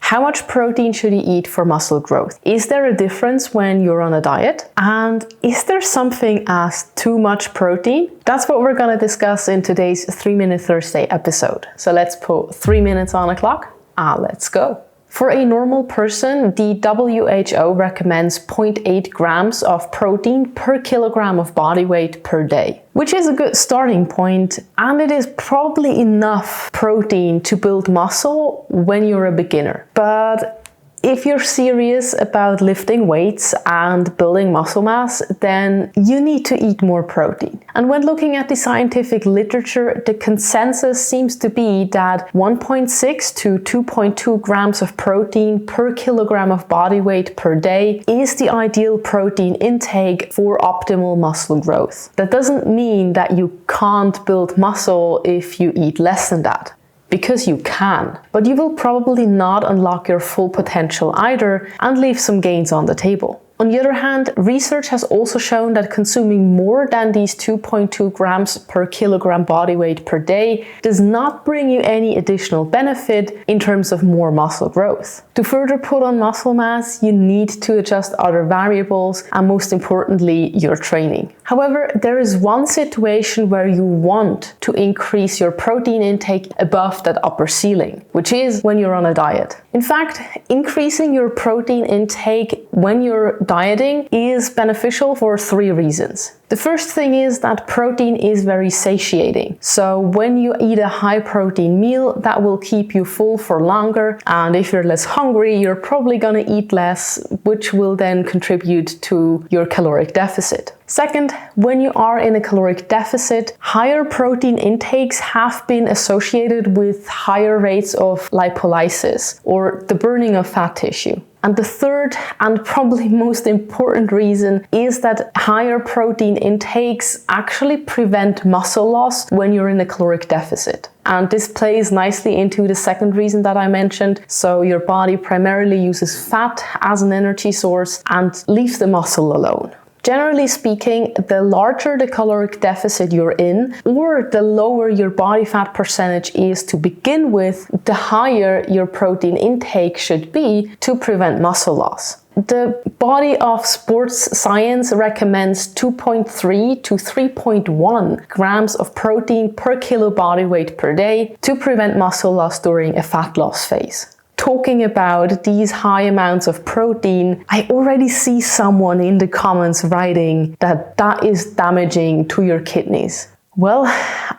How much protein should you eat for muscle growth? Is there a difference when you're on a diet? And is there something as too much protein? That's what we're going to discuss in today's 3 Minute Thursday episode. So let's put 3 minutes on a clock and let's go. For a normal person, the WHO recommends 0.8 grams of protein per kilogram of body weight per day, which is a good starting point, and it is probably enough protein to build muscle when you're a beginner. But if you're serious about lifting weights and building muscle mass, then you need to eat more protein. And when looking at the scientific literature, the consensus seems to be that 1.6 to 2.2 grams of protein per kilogram of body weight per day is the ideal protein intake for optimal muscle growth. That doesn't mean that you can't build muscle if you eat less than that. Because you can, but you will probably not unlock your full potential either and leave some gains on the table. On the other hand, research has also shown that consuming more than these 2.2 grams per kilogram body weight per day does not bring you any additional benefit in terms of more muscle growth. To further put on muscle mass, you need to adjust other variables and most importantly, your training. However, there is one situation where you want to increase your protein intake above that upper ceiling, which is when you're on a diet. In fact, increasing your protein intake when you're dieting is beneficial for 3 reasons. The first thing is that protein is very satiating. So when you eat a high protein meal, that will keep you full for longer. And if you're less hungry, you're probably gonna eat less, which will then contribute to your caloric deficit. Second, when you are in a caloric deficit, higher protein intakes have been associated with higher rates of lipolysis, or the burning of fat tissue. And the third and probably most important reason is that higher protein intakes actually prevent muscle loss when you're in a caloric deficit. And this plays nicely into the second reason that I mentioned. So your body primarily uses fat as an energy source and leaves the muscle alone. Generally speaking, the larger the caloric deficit you're in, or the lower your body fat percentage is to begin with, the higher your protein intake should be to prevent muscle loss. The body of sports science recommends 2.3 to 3.1 grams of protein per kilo body weight per day to prevent muscle loss during a fat loss phase. Talking about these high amounts of protein, I already see someone in the comments writing that that is damaging to your kidneys. Well,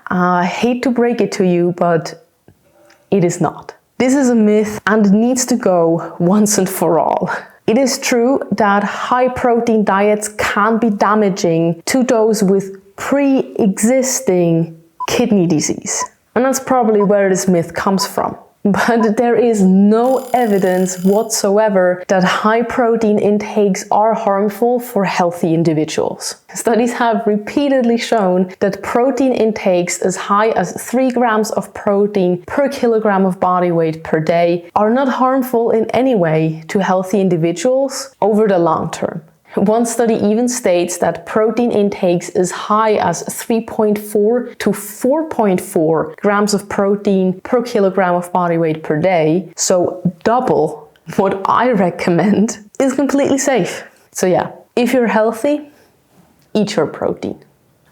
I hate to break it to you, but it is not. This is a myth and needs to go once and for all. It is true that high protein diets can be damaging to those with pre-existing kidney disease. And that's probably where this myth comes from. But there is no evidence whatsoever that high protein intakes are harmful for healthy individuals. Studies have repeatedly shown that protein intakes as high as 3 grams of protein per kilogram of body weight per day are not harmful in any way to healthy individuals over the long term. One study even states that protein intakes as high as 3.4 to 4.4 grams of protein per kilogram of body weight per day, so double what I recommend, is completely safe. So yeah, if you're healthy, eat your protein.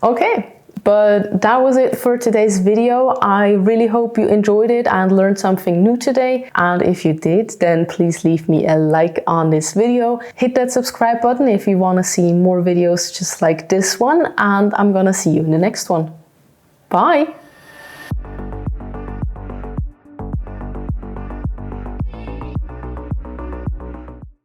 Okay. But that was it for today's video. I really hope you enjoyed it and learned something new today. And if you did, then please leave me a like on this video. Hit that subscribe button if you want to see more videos just like this one. And I'm gonna see you in the next one. Bye!